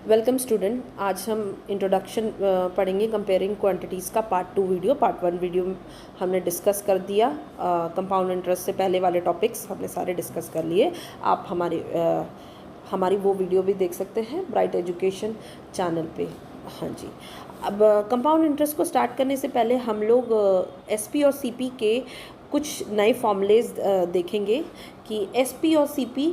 Welcome student. आज हम introduction पढ़ेंगे कंपेयरिंग क्वांटिटीज़ का पार्ट 2 वीडियो। पार्ट 1 वीडियो हमने डिस्कस कर दिया। कंपाउंड इंटरेस्ट से पहले वाले टॉपिक्स हमने सारे डिस्कस कर लिए। आप हमारी वो वीडियो भी देख सकते हैं ब्राइट एजुकेशन चैनल पे। हाँ जी। अब कंपाउंड इंटरेस्ट को स्टार्ट करने से पहले हम लोग एसपी और सीपी के कुछ नए फॉर्मूलेज देखेंगे कि एसपी और सीपी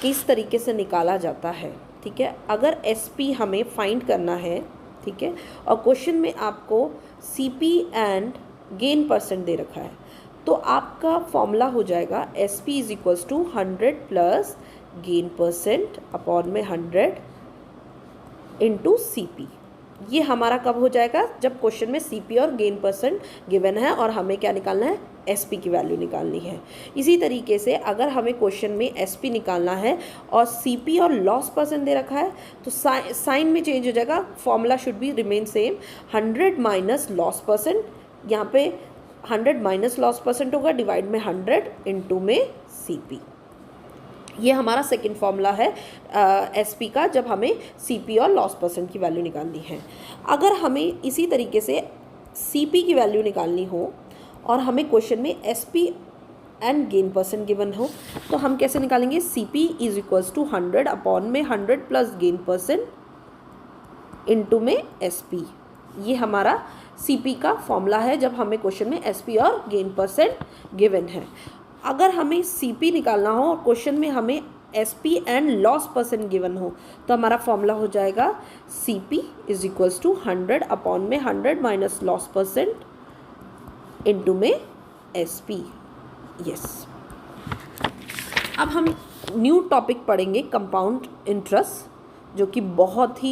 किस तरीके से निकाला जाता है। ठीक है, अगर एसपी हमें फाइंड करना है, ठीक है, और क्वेश्चन में आपको सीपी एंड गेन परसेंट दे रखा है, तो आपका फॉर्मूला हो जाएगा SP is equals to 100 plus gain percent upon में 100 इंटू सीपी। ये हमारा कब हो जाएगा? जब क्वेश्चन में सीपी और गेन परसेंट गिवन है और हमें क्या निकालना है? एसपी की वैल्यू निकालनी है। इसी तरीके से अगर हमें क्वेश्चन में एसपी निकालना है और सीपी और लॉस परसेंट दे रखा है, तो साइन में चेंज हो जाएगा। Formula should be remain same, 100 minus loss percent, यहाँ पे 100 माइनस लॉस परसेंट होगा, डिवाइड में 100 इंटू में सीपी। ये हमारा सेकंड फॉर्मूला है एसपी का, जब हमें सीपी और लॉस परसेंट की वैल्यू निकालनी है। अगर हमें इसी तरीके से सीपी की वैल्यू निकालनी हो और हमें क्वेश्चन में SP and gain percent given हो, तो हम कैसे निकालेंगे? CP is equals to 100 upon में 100 प्लस गेन परसेंट इंटू में एसपी। ये हमारा सीपी का फॉर्मूला है जब हमें क्वेश्चन में एसपी और गेन परसेंट गिवन है। अगर हमें सीपी निकालना हो और क्वेश्चन में हमें SP and loss percent given हो, तो हमारा फॉर्मूला हो जाएगा CP is equals to 100 upon में 100 माइनस लॉस परसेंट इंटू में एसपी। यस, अब हम न्यू टॉपिक पढ़ेंगे कंपाउंड इंटरेस्ट, जो कि बहुत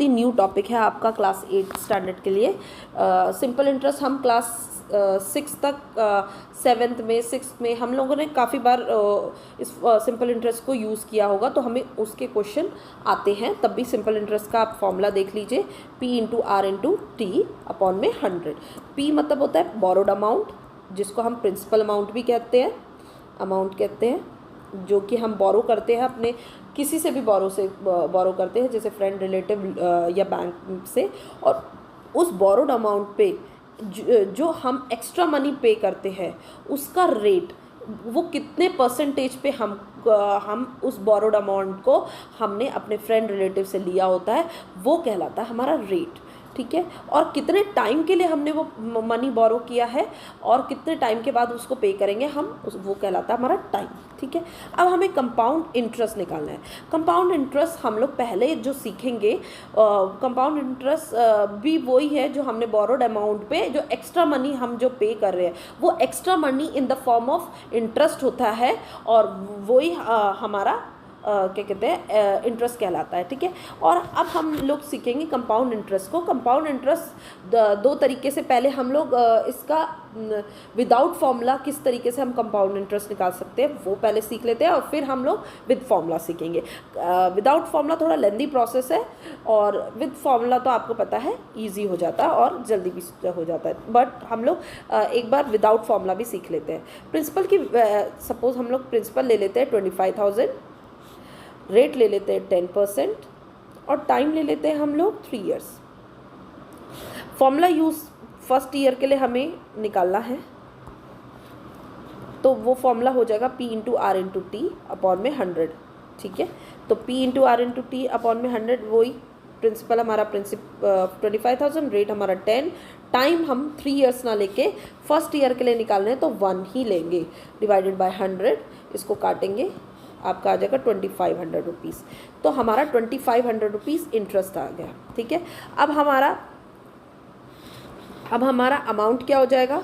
ही न्यू टॉपिक है आपका क्लास 8 स्टैंडर्ड के लिए। सिंपल इंटरेस्ट हम क्लास 6 तक, 7th में 6th में हम लोगों ने काफ़ी बार इस सिंपल इंटरेस्ट को यूज़ किया होगा, तो हमें उसके क्वेश्चन आते हैं। तब भी सिंपल इंटरेस्ट का आप फॉर्मूला देख लीजिए, P into R into T upon में 100। पी मतलब होता है बोरोड अमाउंट, जिसको हम प्रिंसिपल अमाउंट भी कहते हैं, जो कि हम बोरो करते हैं अपने किसी से भी बोरो करते हैं, जैसे फ्रेंड, रिलेटिव या बैंक से, और उस बोरोड अमाउंट पे जो हम एक्स्ट्रा मनी पे करते हैं उसका रेट, वो कितने परसेंटेज पे हम उस बोरोड अमाउंट को हमने अपने फ्रेंड रिलेटिव से लिया होता है, वो कहलाता है हमारा रेट। ठीक है, और कितने टाइम के लिए हमने वो मनी बोरो किया है और कितने टाइम के बाद उसको पे करेंगे हम, वो कहलाता है हमारा टाइम। ठीक है, अब हमें कंपाउंड इंटरेस्ट निकालना है। कंपाउंड इंटरेस्ट हम लोग पहले जो सीखेंगे, कंपाउंड इंटरेस्ट भी वही है जो हमने बोरोड अमाउंट पे जो एक्स्ट्रा मनी हम जो पे कर रहे हैं, वो extra money in the form of interest होता है, और वही हमारा क्या कहते हैं, इंटरेस्ट कहलाता है। ठीक है, और अब हम लोग सीखेंगे कंपाउंड इंटरेस्ट को। कंपाउंड इंटरेस्ट दो तरीके से, पहले हम लोग इसका विदाउट फॉर्मूला किस तरीके से हम कंपाउंड इंटरेस्ट निकाल सकते हैं वो पहले सीख लेते हैं, और फिर हम लोग विद फॉर्मूला सीखेंगे। विदाउट फॉर्मूला थोड़ा लेंदी प्रोसेस है, और विद फॉर्मूला तो आपको पता है ईजी हो जाता है और जल्दी भी हो जाता है, बट हम लोग एक बार विदाउट फॉर्मूला भी सीख लेते हैं। प्रिंसिपल की सपोज हम लोग प्रिंसिपल ले लेते हैं 25,000, रेट ले लेते हैं 10%, और टाइम ले लेते हैं हम लोग 3 years। Formula use first year के लिए हमें निकालना है, तो वो फॉर्मूला हो जाएगा P into R into T upon में 100। ठीक है, तो P into R into T upon में 100, वही प्रिंसिपल हमारा 25,000, रेट हमारा 10, टाइम हम 3 years ना लेके फर्स्ट ईयर के लिए निकालना है तो 1 ही लेंगे, डिवाइडेड बाय 100, इसको काटेंगे, आपका आ जाएगा 2500 रुपीज़। तो हमारा 2500 रुपीज़ इंटरेस्ट आ गया। ठीक है, अब हमारा अमाउंट क्या हो जाएगा?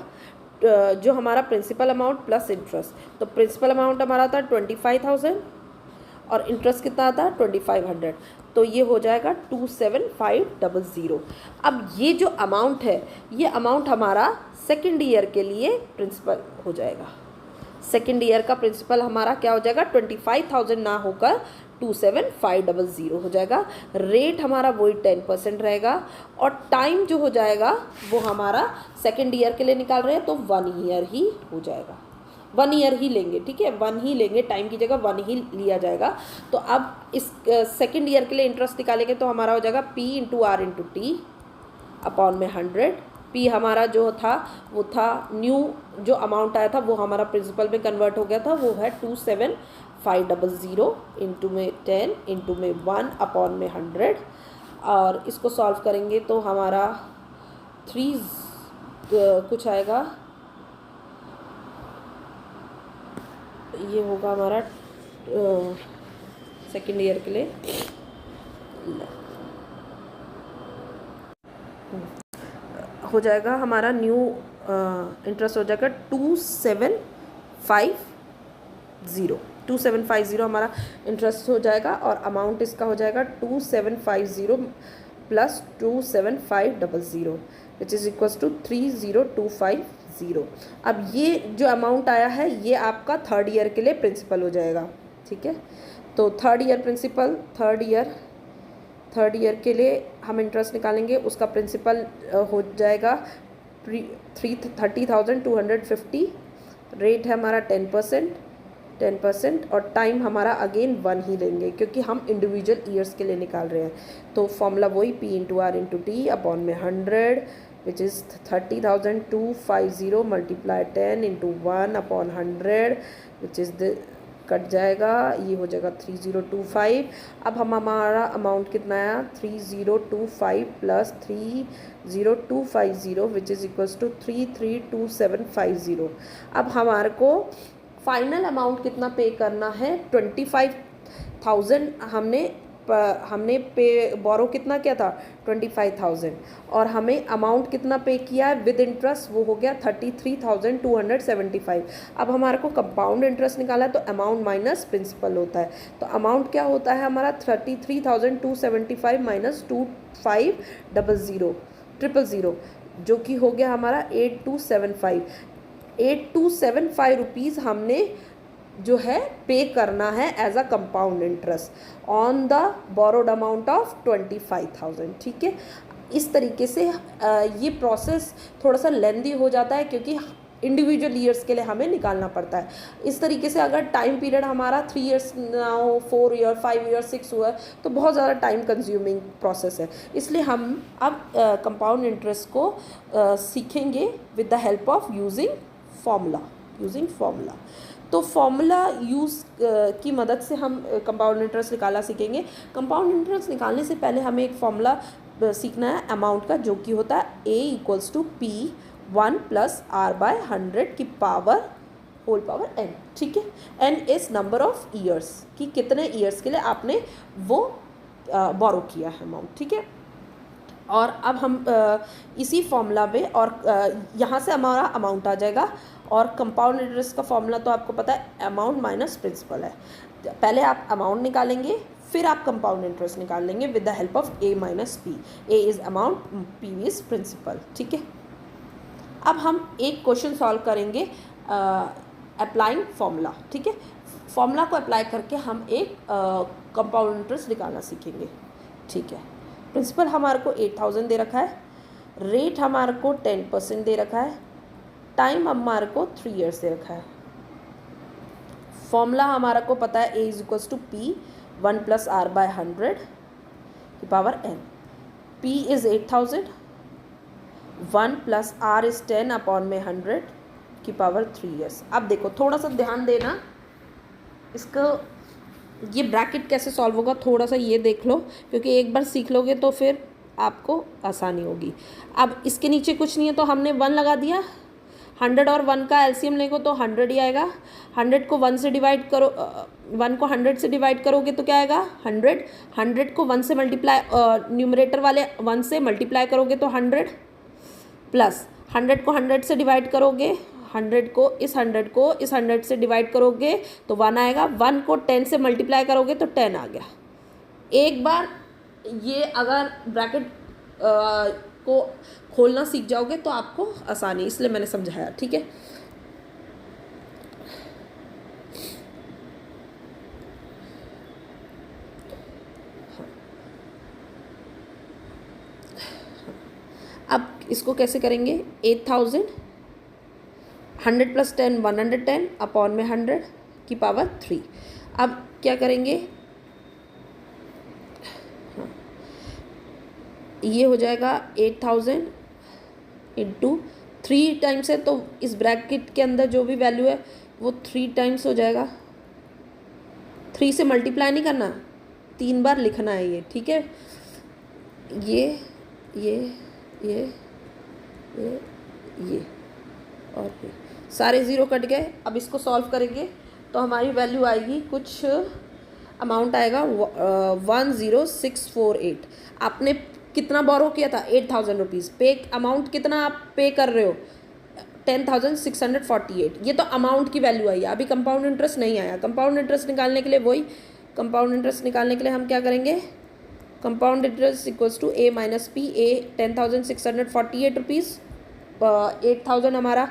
जो हमारा प्रिंसिपल अमाउंट प्लस इंटरेस्ट, तो प्रिंसिपल अमाउंट हमारा था 25,000 और इंटरेस्ट कितना था 2500, तो ये हो जाएगा 27,500। अब ये जो अमाउंट है, ये अमाउंट हमारा सेकेंड ईयर के लिए प्रिंसिपल हो जाएगा। सेकेंड ईयर का प्रिंसिपल हमारा क्या हो जाएगा? 25,000 ना होकर 27,500 हो जाएगा। रेट हमारा वही 10% रहेगा, और टाइम जो हो जाएगा वो हमारा सेकेंड ईयर के लिए निकाल रहे हैं तो 1 year ही हो जाएगा। 1 ईयर ही लेंगे, ठीक है, 1 ही लेंगे, टाइम की जगह 1 ही लिया जाएगा। तो अब इस सेकेंड ईयर के लिए इंटरेस्ट निकालेंगे तो हमारा हो जाएगा P into R into T upon में 100। P हमारा जो था वो था न्यू जो अमाउंट आया था वो हमारा प्रिंसिपल में कन्वर्ट हो गया था, वो है 27500 इंटू में 10 इंटू में 1 अपॉन में 100। और इसको सॉल्व करेंगे तो हमारा 3 कुछ आएगा, ये होगा हमारा सेकेंड ईयर के लिए हो जाएगा हमारा न्यू इंटरेस्ट हो जाएगा 2750 हमारा इंटरेस्ट हो जाएगा। और अमाउंट इसका हो जाएगा 2750 plus 27500 which is equals to 30250। अब ये जो अमाउंट आया है ये आपका थर्ड ईयर के लिए प्रिंसिपल हो जाएगा, ठीक है। तो third year principal, third year के लिए हम इंटरेस्ट निकालेंगे, उसका प्रिंसिपल हो जाएगा 30,250। रेट है हमारा 10% और टाइम हमारा अगेन 1 ही लेंगे क्योंकि हम इंडिविजुअल ईयर्स के लिए निकाल रहे हैं। तो फॉर्मूला वही P into R into T upon में 100 which is 30,250 multiply 10 into 1 upon 100 which is the cut जाएगा, ये हो जाएगा 3025। अब हमारा अमाउंट कितना आया 3025 plus 30250 which is equals to 332750। अब हमारे को फाइनल अमाउंट कितना पे करना है 25,000 हमने पे बोरो कितना किया था 25,000 और हमें अमाउंट कितना पे किया है विद इंटरेस्ट वो हो गया 33,275। अब हमारे को कंपाउंड इंटरेस्ट निकाला है तो अमाउंट माइनस प्रिंसिपल होता है। तो अमाउंट क्या होता है हमारा 33,275 माइनस 2500 जो कि हो गया हमारा 8275 रुपीज़ हमने जो है पे करना है as a compound interest on the borrowed amount of 25,000, ठीक है। इस तरीके से ये प्रोसेस थोड़ा सा लेंदी हो जाता है क्योंकि इंडिविजुअल ईयर्स के लिए हमें निकालना पड़ता है। इस तरीके से अगर टाइम पीरियड हमारा 3 ईयर्स ना हो, 4 ईयर, 5 ईयर, 6 हुआ तो बहुत ज़्यादा टाइम कंज्यूमिंग प्रोसेस है। इसलिए हम अब कंपाउंड इंटरेस्ट को सीखेंगे with the help of using formula. तो फॉर्मूला यूज़ की मदद से हम कंपाउंड इंटरेस्ट निकालना सीखेंगे। कंपाउंड इंटरेस्ट निकालने से पहले हमें एक फॉर्मूला सीखना है अमाउंट का जो कि होता है A equals to P 1 plus R by 100 की पावर होल पावर n, ठीक है। n is number of years कि कितने ईयर्स के लिए आपने वो बोरो किया है अमाउंट, ठीक है। और अब हम इसी फॉर्मूला में और यहाँ से हमारा अमाउंट आ जाएगा और कंपाउंड इंटरेस्ट का फॉर्मूला तो आपको पता है अमाउंट माइनस प्रिंसिपल है। पहले आप अमाउंट निकालेंगे फिर आप कंपाउंड इंटरेस्ट निकाल लेंगे with the help of A minus P। A is amount, P is principal, ठीक है। अब हम एक क्वेश्चन सॉल्व करेंगे अप्लाइंग फॉर्मूला, ठीक है। फॉर्मूला को अप्लाई करके हम एक कंपाउंड इंटरेस्ट निकालना सीखेंगे, ठीक है। प्रिंसिपल हमारे को 8,000 दे रखा है, रेट हमारे को 10% दे रखा है, टाइम हमारे को 3 ईयर्स दे रखा है। फॉर्मूला हमारा को पता है A is equals to P 1 plus R by 100 की power n। P is 8,000, 1 plus R is 10 upon में 100 की पावर 3 ईयर्स। अब देखो थोड़ा सा ध्यान देना, इसको ये ब्रैकेट कैसे सॉल्व होगा थोड़ा सा ये देख लो क्योंकि एक बार सीख लोगे तो फिर आपको आसानी होगी। अब इसके नीचे कुछ नहीं है तो हमने 1 लगा दिया, 100 और 1 का एलसीएम लेंगे तो 100 ही आएगा। 100 को 1 से डिवाइड करो, 1 को 100 से डिवाइड करोगे तो क्या आएगा 100। 100 को 1 से मल्टीप्लाई न्यूमरेटर वाले 1 से मल्टीप्लाई करोगे तो 100 प्लस 100 को 100 से डिवाइड करोगे, 100 को इस 100 से डिवाइड करोगे तो 1 आएगा। 1 को 10 से मल्टीप्लाई करोगे तो 10 आ गया। एक बार ये अगर ब्रैकेट को खोलना सीख जाओगे तो आपको आसानी, इसलिए मैंने समझाया, ठीक है। अब इसको कैसे करेंगे 8,000 100 + 10 110 अपॉन में 100 की पावर 3। अब क्या करेंगे, हाँ, ये हो जाएगा 8000 इंटू 3 टाइम्स है, तो इस ब्रैकेट के अंदर जो भी वैल्यू है वो 3 टाइम्स हो जाएगा। 3 से मल्टीप्लाई नहीं करना, 3 बार लिखना है ये, ठीक है। ये ये ये ये ये और ये सारे ज़ीरो कट गए। अब इसको सॉल्व करेंगे तो हमारी वैल्यू आएगी, कुछ अमाउंट आएगा 10648। आपने कितना बोरो किया था, 8000 रुपीज़। पे अमाउंट कितना आप पे कर रहे हो, 10648। ये तो अमाउंट की वैल्यू आई है, अभी कंपाउंड इंटरेस्ट नहीं आया। कंपाउंड इंटरेस्ट निकालने के लिए कंपाउंड इंटरेस्ट निकालने के लिए हम क्या करेंगे, compound interest equals to A minus P. A 10648 rupees, 8000 हमारा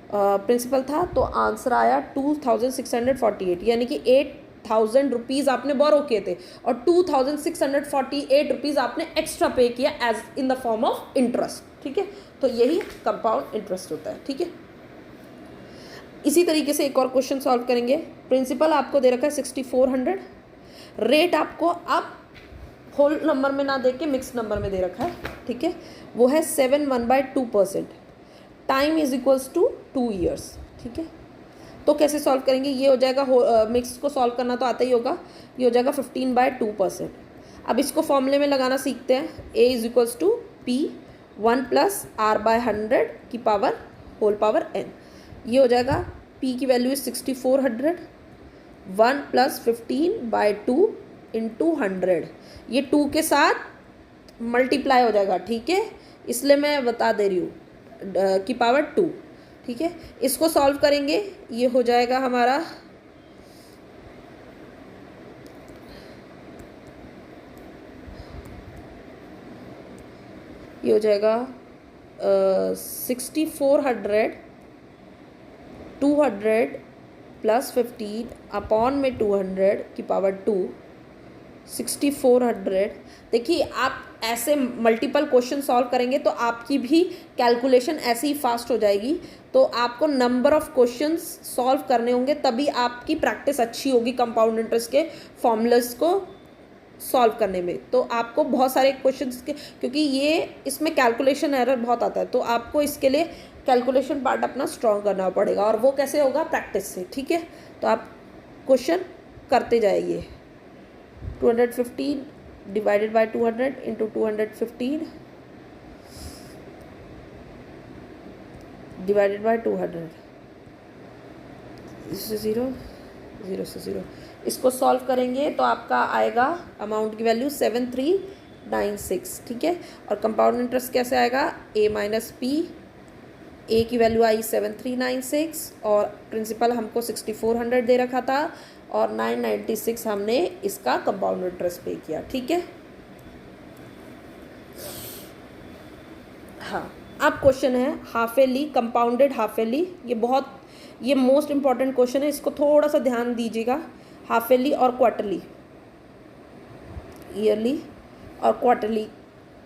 प्रिंसिपल था, तो आंसर आया 2648, यानी कि 8000 रुपीज़ आपने बोरो किए थे और 2648 रुपीज़ आपने एक्स्ट्रा पे किया as in the form of interest, ठीक है। तो यही कंपाउंड इंटरेस्ट होता है, ठीक है। इसी तरीके से एक और क्वेश्चन सॉल्व करेंगे। प्रिंसिपल आपको दे रखा है 6400, रेट आपको आप होल नंबर में ना दे के मिक्स नंबर में दे रखा है, ठीक है। वो है 7/2%। Time is equals to 2 years, ठीक है। तो कैसे सॉल्व करेंगे, ये हो जाएगा, मिक्स को सॉल्व करना तो आता ही होगा। ये हो जाएगा 15/2%। अब इसको फॉर्मूले में लगाना सीखते हैं। A is equals to P 1 + r/100 की पावर होल पावर n। ये हो जाएगा, p की वैल्यू इज 6400, 1 + 15/2 इंटू 100। ये 2 के साथ मल्टीप्लाई हो जाएगा, ठीक है, इसलिए मैं बता दे रही हूँ की पावर 2, ठीक है। इसको सॉल्व करेंगे, ये हो जाएगा हमारा ये हो जाएगा 6400 200 + 15 अपॉन में 200 की पावर 2, 6400। देखिए, आप ऐसे मल्टीपल क्वेश्चन सॉल्व करेंगे तो आपकी भी कैलकुलेशन ऐसे ही फास्ट हो जाएगी। तो आपको नंबर ऑफ क्वेश्चंस सॉल्व करने होंगे, तभी आपकी प्रैक्टिस अच्छी होगी कंपाउंड इंटरेस्ट के फॉर्मूलाज को सॉल्व करने में। तो आपको बहुत सारे क्वेश्चंस के, क्योंकि ये इसमें कैलकुलेशन एरर बहुत आता है, तो आपको इसके लिए कैलकुलेशन पार्ट अपना स्ट्रॉन्ग करना पड़ेगा, और वो कैसे होगा, प्रैक्टिस से, ठीक है। तो आप क्वेश्चन करते जाइए। 215 divided by 200 into 215 divided by 200, 0 से 0। इसको सॉल्व करेंगे तो आपका आएगा अमाउंट की वैल्यू 7396, ठीक है। और कंपाउंड इंटरेस्ट कैसे आएगा, ए माइनस पी। ए की वैल्यू आई 7396 और प्रिंसिपल हमको 6400 दे रखा था, और 996 हमने इसका कंपाउंड इंटरेस्ट पे किया, ठीक है। हाँ, अब क्वेश्चन है half early, compounded half early. ये मोस्ट इंपॉर्टेंट क्वेश्चन है, इसको थोड़ा सा ध्यान दीजिएगा। हाफ एयरली और क्वार्टरली, ईयरली और क्वार्टरली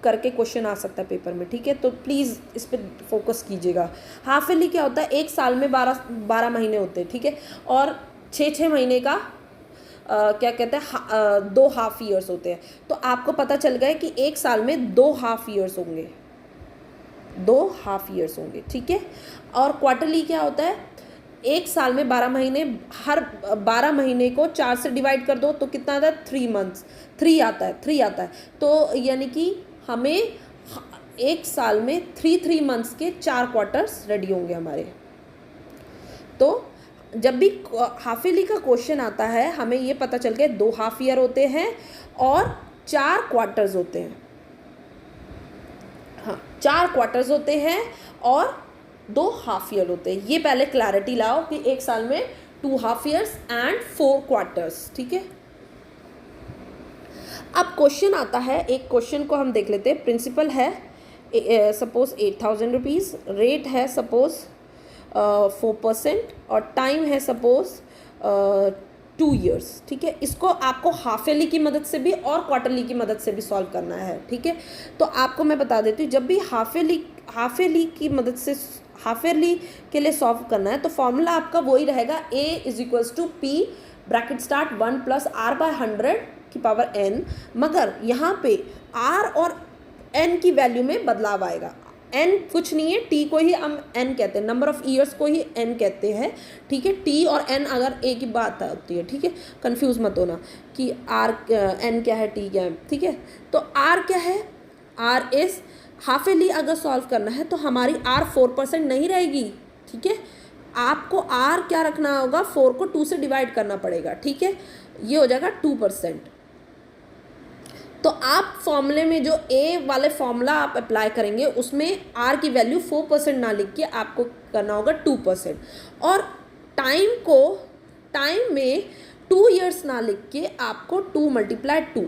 करके क्वेश्चन आ सकता है पेपर में, ठीक है। तो प्लीज़ इस पर फोकस कीजिएगा। हाफ एयरली क्या होता है, एक साल में 12 महीने होते हैं, ठीक है। और 6 महीने का क्या कहते हैं 2 हाफ ईयर्स होते हैं। तो आपको पता चल गया कि एक साल में 2 हाफ ईयर्स होंगे, 2 हाफ ईयर्स होंगे, ठीक है। और क्वार्टरली क्या होता है, एक साल में 12 महीने, हर 12 महीने को 4 से डिवाइड कर दो तो कितना आता है, 3 मंथ्स, 3 आता है। तो यानी कि हमें एक साल में 3 मंथ्स के 4 क्वार्टर्स रेडी होंगे हमारे। तो जब भी हाफ ईयरली का क्वेश्चन आता है, हमें ये पता चल गया 2 हाफ ईयर होते हैं और 4 क्वार्टर्स होते हैं। हाँ, 4 क्वार्टर्स होते हैं और 2 हाफ ईयर होते हैं। ये पहले क्लैरिटी लाओ कि एक साल में 2 हाफ ईयर्स एंड 4 क्वार्टर्स, ठीक है। अब क्वेश्चन आता है, एक क्वेश्चन को हम देख लेते हैं। प्रिंसिपल है सपोज 8000 रुपीज़, रेट है सपोज 4% और टाइम है सपोज 2 ईयर्स, ठीक है। इसको आपको हाफ ईयरली की मदद से भी और क्वार्टरली की मदद से भी सॉल्व करना है, ठीक है। तो आपको मैं बता देती हूँ, जब भी हाफ ईयरली हाफ ईयरली की मदद से हाफ ईयरली के लिए सॉल्व करना है तो फॉर्मूला आपका वही रहेगा, a is equals to p bracket start 1 plus r by 100 की पावर n, मगर यहाँ पे r और n की वैल्यू में बदलाव आएगा। n कुछ नहीं है, t को ही हम n कहते हैं, नंबर ऑफ ईयर्स को ही n कहते हैं, ठीक है। t और n अगर एक ही बात होती है, ठीक है, कंफ्यूज मत होना कि r n क्या है, t क्या है, ठीक है। तो r क्या है, r इज हाफ ईयरली अगर सॉल्व करना है तो हमारी r 4% नहीं रहेगी, ठीक है। आपको r क्या रखना होगा, 4 को 2 से डिवाइड करना पड़ेगा, ठीक है, ये हो जाएगा 2%। तो आप फॉर्मूले में जो a वाले फॉर्मूला आप अप्लाई करेंगे उसमें r की वैल्यू 4% ना लिख के आपको करना होगा 2%, और टाइम में 2 ईयर्स ना लिख के आपको 2 × 2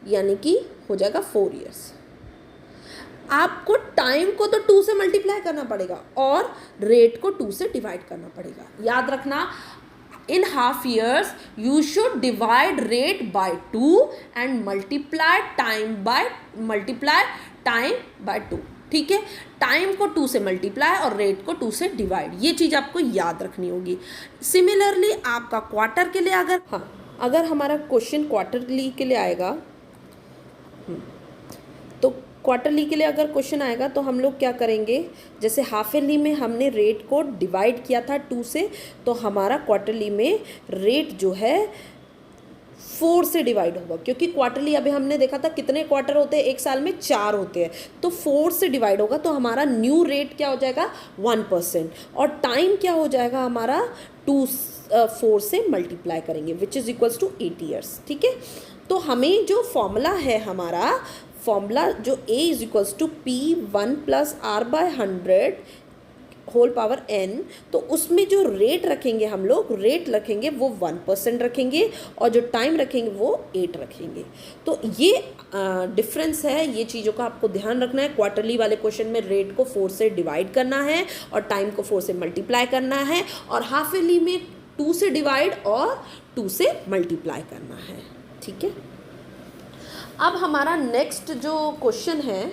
यानी कि हो जाएगा 4 ईयर्स। आपको टाइम को तो 2 से मल्टीप्लाई करना पड़ेगा और रेट को 2 से डिवाइड करना पड़ेगा। याद रखना, in half years you should divide rate by 2 and multiply time by 2, ठीक है। टाइम को 2 से मल्टीप्लाई और रेट को 2 से डिवाइड, ये चीज़ आपको याद रखनी होगी। सिमिलरली आपका क्वार्टर के लिए अगर हमारा क्वेश्चन क्वार्टरली के लिए आएगा, तो क्वार्टरली के लिए अगर क्वेश्चन आएगा तो हम लोग क्या करेंगे, जैसे हाफ ईयरली में हमने रेट को डिवाइड किया था 2 से, तो हमारा क्वार्टरली में रेट जो है 4 से डिवाइड होगा, क्योंकि क्वार्टरली अभी हमने देखा था कितने क्वार्टर होते हैं, एक साल में 4 होते हैं, तो 4 से डिवाइड होगा, तो हमारा न्यू रेट क्या हो जाएगा 1%, और टाइम क्या हो जाएगा हमारा 4 से मल्टीप्लाई करेंगे which is equals to 8 years, ठीक है। तो हमें जो फॉर्मूला है, हमारा फॉर्मूला जो a is equals to p 1 plus r by 100 whole power n, तो उसमें जो रेट रखेंगे हम लोग, रेट रखेंगे वो 1% रखेंगे और जो टाइम रखेंगे वो 8 रखेंगे। तो ये डिफरेंस है, ये चीज़ों का आपको ध्यान रखना है। क्वार्टरली वाले क्वेश्चन में रेट को 4 से डिवाइड करना है और टाइम को 4 से मल्टीप्लाई करना है, और हाफ ईयरली में 2 से डिवाइड और 2 से मल्टीप्लाई करना है, ठीक है। अब हमारा नेक्स्ट जो क्वेश्चन है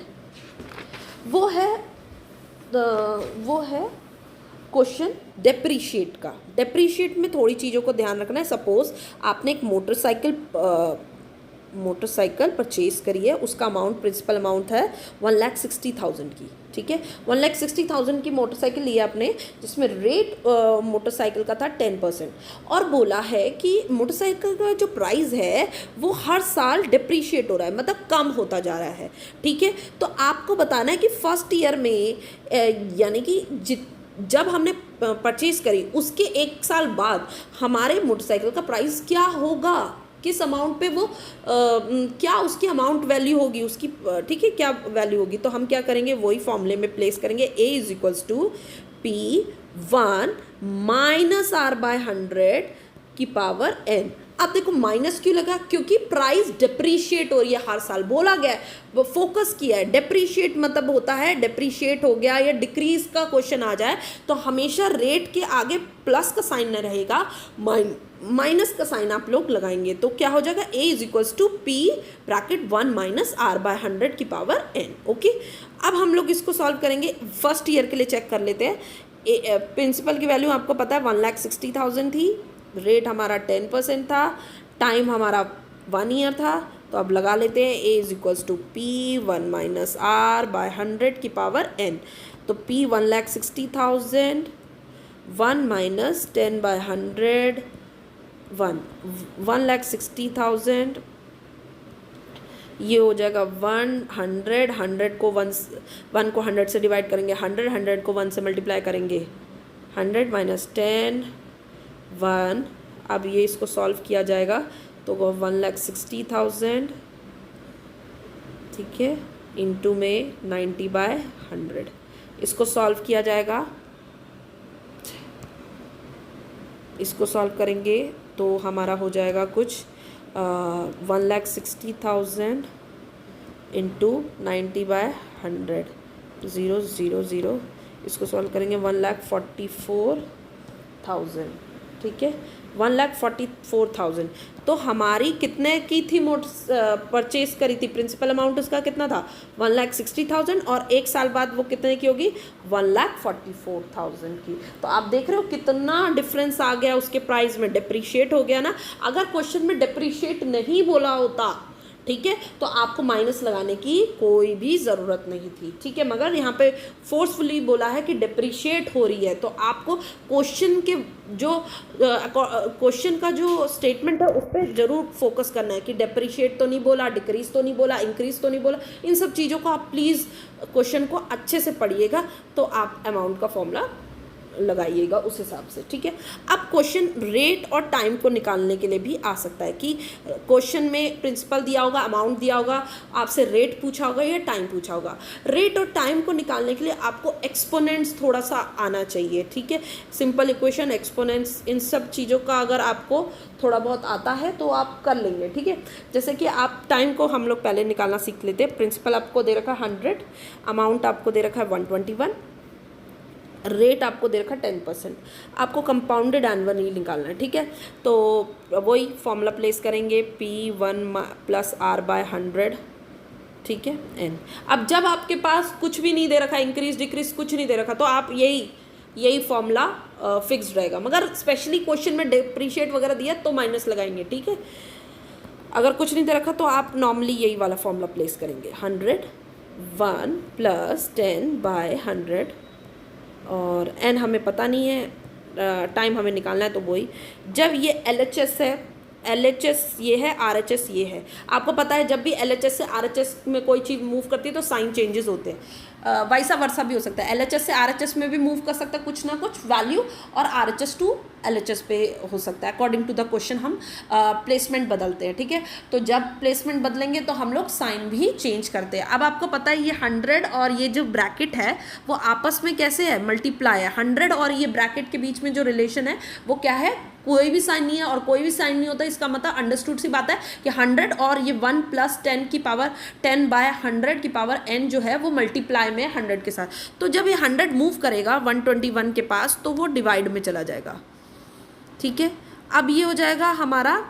वो है क्वेश्चन डेप्रीशिएट का। डेप्रीशिएट में थोड़ी चीज़ों को ध्यान रखना है। सपोज आपने एक मोटरसाइकिल परचेज करी है, उसका अमाउंट, प्रिंसिपल अमाउंट है 1,60,000 की, ठीक है। 1,60,000 की मोटरसाइकिल ली आपने, जिसमें रेट मोटरसाइकिल का था 10%, और बोला है कि मोटरसाइकिल का जो प्राइस है वो हर साल डिप्रीशिएट हो रहा है, मतलब कम होता जा रहा है, ठीक है। तो आपको बताना है कि फर्स्ट ईयर में यानी कि जब हमने परचेज करी उसके 1 साल बाद हमारे मोटरसाइकिल का प्राइस क्या होगा, किस अमाउंट पे वो क्या उसकी अमाउंट वैल्यू होगी उसकी, ठीक है, क्या वैल्यू होगी। तो हम क्या करेंगे, वही फॉर्मूले में प्लेस करेंगे, a is equals to p1 minus r by 100 की पावर n। अब देखो माइनस क्यों लगा, क्योंकि प्राइस डिप्रीशिएट हो रही है हर साल, बोला गया है, वो फोकस किया है। डिप्रीशिएट मतलब होता है डिप्रीशिएट हो गया या डिक्रीज का क्वेश्चन आ जाए तो हमेशा रेट के आगे प्लस का साइन न रहेगा, माइनस का साइन आप लोग लगाएंगे। तो क्या हो जाएगा, a is equals to p bracket 1 minus r by 100 की पावर n, ओके। अब हम लोग इसको सॉल्व करेंगे, फर्स्ट ईयर के लिए चेक कर लेते हैं। प्रिंसिपल की वैल्यू आपको पता है 1,60,000 थी, रेट हमारा 10% था, टाइम हमारा 1 ईयर था, तो अब लगा लेते हैं a is equals to p 1 minus r by 100 की पावर n। तो p 1,60,000 1 माइनस 10 बाय 100 1,60,000, ये हो जाएगा 100 को 1 को 100 से डिवाइड करेंगे, 100 को 1 से मल्टीप्लाई करेंगे, 100 माइनस 10 1। अब ये इसको सॉल्व किया जाएगा तो वो 1,60,000, ठीक है, इंटू में 90 बाय 100, इसको सॉल्व किया जाएगा। इसको सॉल्व करेंगे तो हमारा हो जाएगा कुछ 1,60,000 इंटू 90 बाय 100, 0 0 0, इसको सॉल्व करेंगे 1,44,000, ठीक है, 1,44,000। तो हमारी कितने की थी परचेज करी थी, प्रिंसिपल अमाउंट उसका कितना था 1,60,000, और एक साल बाद वो कितने की होगी 1,44,000 की। तो आप देख रहे हो कितना डिफरेंस आ गया उसके प्राइस में, डिप्रिशिएट हो गया ना। अगर क्वेश्चन में डिप्रिशिएट नहीं बोला होता, ठीक है, तो आपको माइनस लगाने की कोई भी ज़रूरत नहीं थी, ठीक है। मगर यहाँ पे फोर्सफुली बोला है कि डिप्रिशिएट हो रही है, तो आपको क्वेश्चन के जो क्वेश्चन का जो स्टेटमेंट है उस पर ज़रूर फोकस करना है कि डिप्रिशिएट तो नहीं बोला, डिक्रीज तो नहीं बोला, इंक्रीज तो नहीं बोला। इन सब चीज़ों को आप प्लीज़ क्वेश्चन को अच्छे से पढ़िएगा, तो आप अमाउंट का फॉर्मूला लगाइएगा उस हिसाब से, ठीक है। अब क्वेश्चन रेट और टाइम को निकालने के लिए भी आ सकता है कि क्वेश्चन में प्रिंसिपल दिया होगा, अमाउंट दिया होगा, आपसे रेट पूछा होगा या टाइम पूछा होगा। रेट और टाइम को निकालने के लिए आपको एक्सपोनेंट्स थोड़ा सा आना चाहिए, ठीक है। सिंपल इक्वेशन, एक्सपोनेंट्स, इन सब चीज़ों का अगर आपको थोड़ा बहुत आता है तो आप कर लेंगे, ठीक है। जैसे कि आप टाइम को हम लोग पहले निकालना सीख लेते हैं। प्रिंसिपल आपको दे रखा है 100, अमाउंट आपको दे रखा है 121, रेट आपको दे रखा 10%। आपको कंपाउंडेड एनुअली निकालना है, ठीक है। तो वही फॉर्मूला प्लेस करेंगे, P1 + R/100, ठीक है, N। अब जब आपके पास कुछ भी नहीं दे रखा, इंक्रीज डिक्रीज कुछ नहीं दे रखा, तो आप यही फॉर्मूला फिक्स्ड रहेगा। मगर स्पेशली क्वेश्चन में डिप्रिशिएट वगैरह दिया तो माइनस लगाएंगे, ठीक है। अगर कुछ नहीं दे रखा तो आप नॉर्मली यही वाला फॉर्मूला प्लेस करेंगे, 100 + 10/100, और n हमें पता नहीं है, टाइम हमें निकालना है, तो वही। जब ये LHS है, LHS ये है, RHS ये है, आपको पता है जब भी LHS से RHS में कोई चीज़ मूव करती है तो साइन चेंजेस होते हैं। वैसा वर्सा भी हो सकता है, LHS से RHS में भी मूव कर सकता है कुछ ना कुछ वैल्यू, और RHS टू LHS पे हो सकता है। अकॉर्डिंग टू द क्वेश्चन हम प्लेसमेंट बदलते हैं, ठीक है। तो जब प्लेसमेंट बदलेंगे तो हम लोग साइन भी चेंज करते हैं। अब आपको पता है ये 100 और ये जो ब्रैकेट है वो आपस में कैसे है, मल्टीप्लाई है। 100 और ये ब्रैकेट के बीच में जो रिलेशन है वो क्या है, कोई भी साइन नहीं है और कोई भी साइन नहीं होता। इसका मतलब अंडरस्टूड सी बात है कि 100 और ये 1 + 10 की पावर 10/100 की पावर n जो है वो मल्टीप्लाई में 100 के साथ। तो जब ये 100 मूव करेगा 121 के पास तो वो डिवाइड में चला जाएगा, ठीक है। अब ये हो जाएगा हमारा,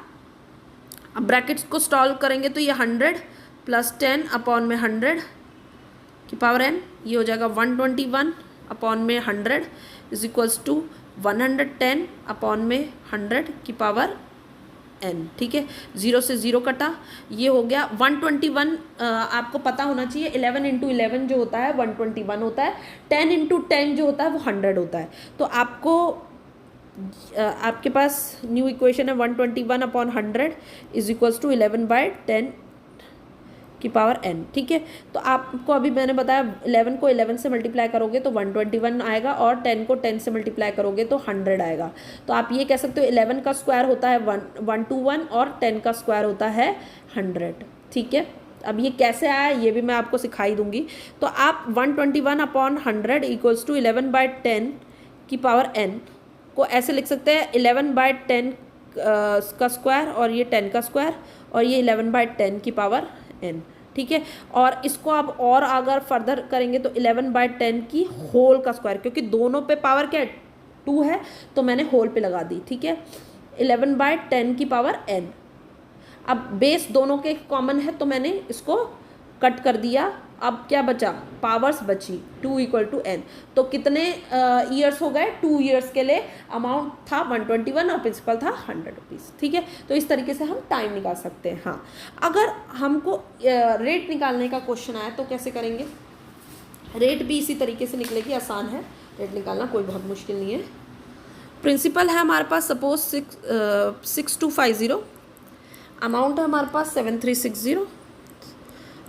अब ब्रैकेट्स को सॉल्व करेंगे तो ये 100 + 10/100 की पावर n, ये हो जाएगा 121/100 = 110/100 की पावर n, ठीक है। 0 से 0 कटा, ये हो गया 121। आपको पता होना चाहिए 11 × 11 जो होता है 121 होता है, 10 × 10 जो होता है वो 100 होता है। तो आपके पास न्यू इक्वेशन है 121/100 = 11/10 की पावर n, ठीक है। तो आपको अभी मैंने बताया 11 को 11 से मल्टीप्लाई करोगे तो 121 आएगा, और 10 को 10 से मल्टीप्लाई करोगे तो 100 आएगा। तो आप ये कह सकते हो 11 का स्क्वायर होता है 121 और 10 का स्क्वायर होता है 100, ठीक है। अब ये कैसे आया ये भी मैं आपको सिखाई दूंगी। तो आप 121/100 = 11/10 की पावर n को ऐसे लिख सकते हैं, 11/10 का स्क्वायर और ये 10 का स्क्वायर और ये 11/10 की पावर n, ठीक है। और इसको आप और अगर फर्दर करेंगे तो 11/10 की होल का स्क्वायर, क्योंकि दोनों पे पावर क्या है 2 है तो मैंने होल पे लगा दी, ठीक है। 11/10 की पावर n। अब बेस दोनों के कॉमन है तो मैंने इसको कट कर दिया। अब क्या बचा, पावर्स बची 2 = n। तो कितने ईयर्स हो गए, 2 ईयर्स के लिए अमाउंट था 121 और प्रिंसिपल था 100 रुपीज़, ठीक है। तो इस तरीके से हम टाइम निकाल सकते हैं। हाँ, अगर हमको रेट निकालने का क्वेश्चन आया तो कैसे करेंगे, रेट भी इसी तरीके से निकलेगी, आसान है रेट निकालना, कोई बहुत मुश्किल नहीं है। प्रिंसिपल है हमारे पास सपोज 6250, अमाउंट है हमारे पास 7360,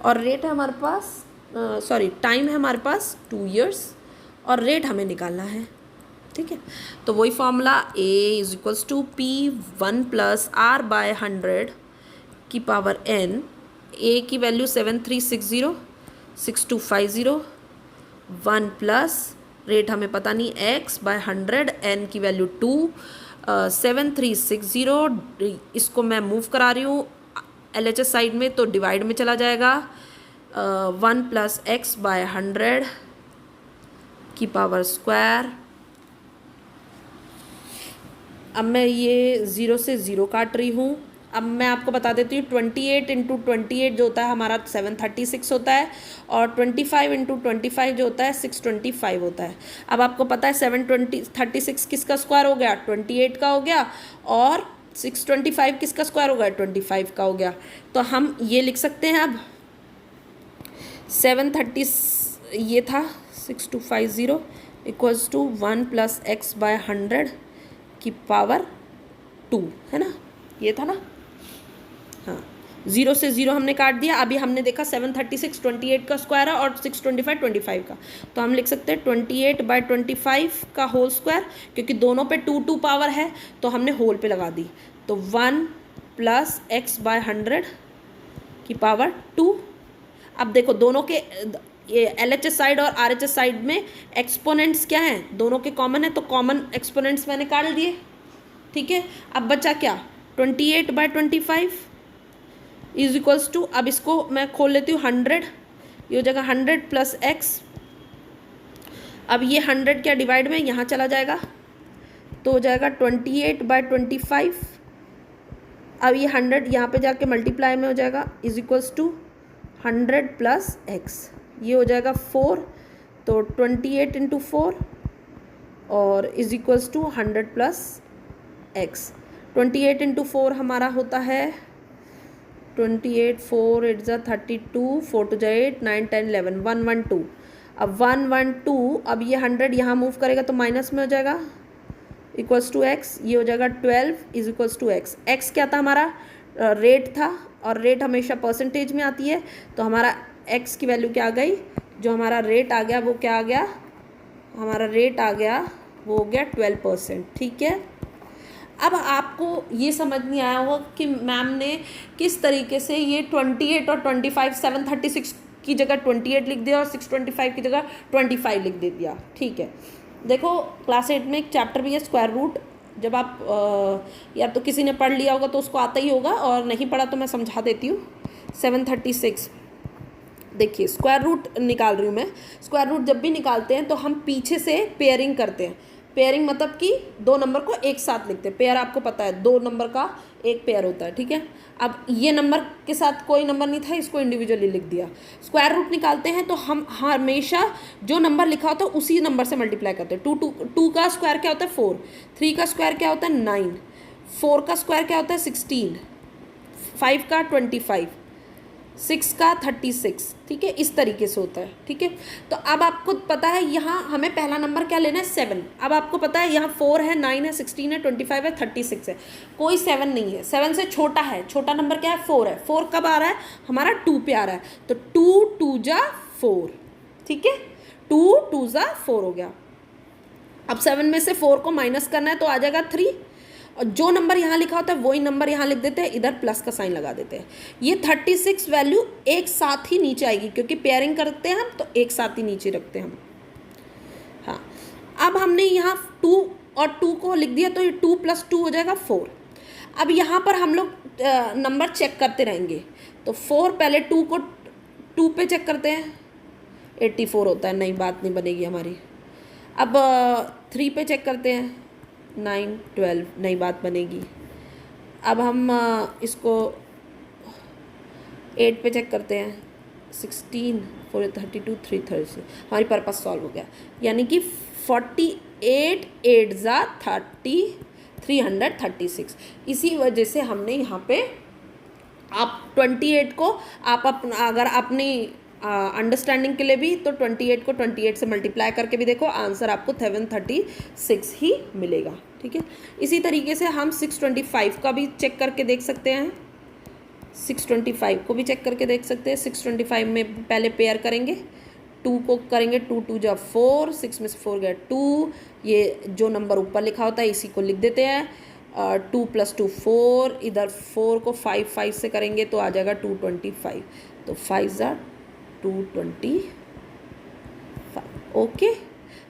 और रेट है हमारे पास टाइम है हमारे पास 2 ईयर्स, और रेट हमें निकालना है, ठीक है। तो वही फॉर्मूला A = P1 + R/100 की पावर n। A की वैल्यू 7360, 6250, 1 प्लस रेट हमें पता नहीं x/100, n की वैल्यू 2, 7360, इसको मैं मूव करा रही हूँ LHS साइड में तो डिवाइड में चला जाएगा, 1 + x/100 की पावर स्क्वायर अब मैं ये 0 से 0 काट रही हूँ। अब मैं आपको बता देती हूँ 28 इंटू 28 जो होता है हमारा 736 होता है, और 25 इंटू 25 जो होता है 625 होता है। अब आपको पता है 736 किसका स्क्वायर हो गया, 28 का हो गया, और 625 किसका स्क्वायर हो गया, 25 का हो गया। तो हम ये लिख सकते हैं अब 730 ये था 6250 equals to 1 plus X by 100 की पावर 2, है ना, ये था ना। हाँ, 0 से 0 हमने काट दिया। अभी हमने देखा 736 28 का स्क्वायर है और 625 25 का, तो हम लिख सकते हैं 28 बाय 25 का होल स्क्वायर, क्योंकि दोनों पे 2 पावर है तो हमने होल पे लगा दी। तो 1 प्लस एक्स बाय 100 की पावर 2। अब देखो दोनों के ये LHS साइड और RHS साइड में एक्सपोनेंट्स क्या हैं, दोनों के कॉमन है, तो कॉमन एक्सपोनेंट्स मैंने काट दिए। ठीक है, अब बचा क्या, 28 बाय 25 इज इक्वल्स टू, अब इसको मैं खोल लेती हूँ 100, ये हो जाएगा 100 प्लस एक्स। अब ये 100 क्या डिवाइड में यहाँ चला जाएगा, तो हो जाएगा 28 बाय 25। अब ये 100 यहाँ पे जाके मल्टीप्लाई में हो जाएगा is equals to 100 plus X, ये हो जाएगा 4, तो 28 इंटू 4 और is equals to 100 plus X. 28 into 4 हमारा होता है 28, 4 8 ज़ा 32, 4 2 ज़ा 8, 9 10 11, 112। अब 112, अब ये 100 यहाँ मूव करेगा तो माइनस में हो जाएगा इक्वल्स टू एक्स, ये हो जाएगा 12 is equals to X. X क्या था हमारा, रेट था, और रेट हमेशा परसेंटेज में आती है, तो हमारा एक्स की वैल्यू क्या आ गई, जो हमारा रेट आ गया वो क्या आ गया, हमारा रेट आ गया वो हो गया 12%। ठीक है, अब आपको ये समझ नहीं आया होगा कि मैम ने किस तरीके से ये 28 और 25 736 की जगह 28 लिख दिया और 625 की जगह 25 लिख दे दिया। ठीक है, देखो क्लास 8 में एक चैप्टर भी है स्क्वायर रूट, जब आप या तो किसी ने पढ़ लिया होगा तो उसको आता ही होगा, और नहीं पढ़ा तो मैं समझा देती हूँ। 736 देखिए, स्क्वायर रूट निकाल रही हूँ मैं। स्क्वायर रूट जब भी निकालते हैं तो हम पीछे से पेयरिंग करते हैं। पेयरिंग मतलब कि 2 नंबर को एक साथ लिखते हैं। पेयर आपको पता है 2 नंबर का एक पेयर होता है। ठीक है, अब ये नंबर के साथ कोई नंबर नहीं था, इसको इंडिविजुअली लिख दिया। स्क्वायर रूट निकालते हैं तो हम हमेशा जो नंबर लिखा होता है उसी नंबर से मल्टीप्लाई करते हैं। 2 का स्क्वायर क्या होता है 4, 3 का स्क्वायर क्या होता है 9, 4 का स्क्वायर क्या होता है 16, 5 का 25, 6 का 36। ठीक है, इस तरीके से होता है। ठीक है, तो अब आपको पता है यहाँ हमें पहला नंबर क्या लेना है 7। अब आपको पता है यहाँ 4 है, 9 है, 16 है, 25 है, 36 है, कोई 7 नहीं है। 7 से छोटा है, छोटा नंबर क्या है 4 है। 4 कब आ रहा है हमारा 2 पे आ रहा है, तो 2 2 जा 4। ठीक है, 2 2 जा 4 हो गया। अब 7 में से 4 को माइनस करना है तो आ जाएगा 3, और जो नंबर यहाँ लिखा होता है वही नंबर यहाँ लिख देते हैं, इधर प्लस का साइन लगा देते हैं। ये 36 वैल्यू एक साथ ही नीचे आएगी, क्योंकि पेयरिंग करते हैं हम तो एक साथ ही नीचे रखते हैं हम। हाँ, अब हमने यहाँ 2 और 2 को लिख दिया तो ये 2 + 2 हो जाएगा 4। अब यहाँ पर हम लोग नंबर चेक करते रहेंगे, तो 4 पहले 2 को 2 पे चेक करते हैं, 84 होता है, नई बात नहीं बनेगी हमारी। अब 3 पे चेक करते हैं, 9 12, नई बात बनेगी। अब हम इसको 8 पे चेक करते हैं, 16 4 32 3 30, हमारी पर्पस सॉल्व हो गया। यानी कि 48 8 ज़ा 30 336। इसी वजह से हमने यहाँ पे आप 28 को आप अपना अगर अपनी अंडरस्टैंडिंग के लिए भी तो 28 को 28 से मल्टीप्लाई करके भी देखो, आंसर आपको 736 ही मिलेगा। ठीक है, इसी तरीके से हम 625 का भी चेक करके देख सकते हैं। 625 को भी चेक करके देख सकते हैं। 625 में पहले पेयर करेंगे, 2 को करेंगे, 2 2 जा 4, 6 में से 4 गया 2, ये जो नंबर ऊपर लिखा होता है इसी को लिख देते हैं। 2 + 2 4, इधर 4 को 5 5 से करेंगे तो आ जाएगा 225, तो 5 ज़ा 225। ओके,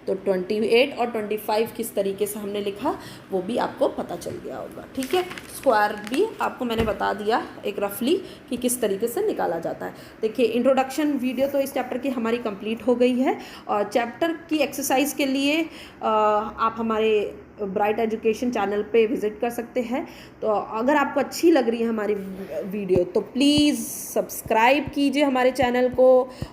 तो 28 और 25 किस तरीके से हमने लिखा वो भी आपको पता चल गया होगा। ठीक है, स्क्वायर भी आपको मैंने बता दिया एक रफली कि किस तरीके से निकाला जाता है। देखिए, इंट्रोडक्शन वीडियो तो इस चैप्टर की हमारी कंप्लीट हो गई है, और चैप्टर की एक्सरसाइज के लिए आप हमारे ब्राइट एजुकेशन चैनल पे विज़िट कर सकते हैं। तो अगर आपको अच्छी लग रही है हमारी वीडियो तो प्लीज़ सब्सक्राइब कीजिए हमारे चैनल को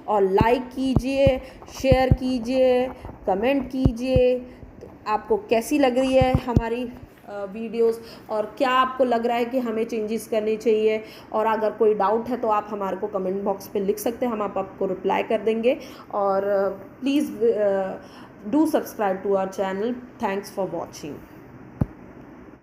और लाइक कीजिए, शेयर कीजिए, कमेंट कीजिए। तो आपको कैसी लग रही है हमारी वीडियोस और क्या आपको लग रहा है कि हमें चेंजेस करने चाहिए, और अगर कोई डाउट है तो आप हमारे को कमेंट बॉक्स पे लिख सकते हैं, हम आपको रिप्लाई कर देंगे। और please do subscribe to our channel. Thanks for watching.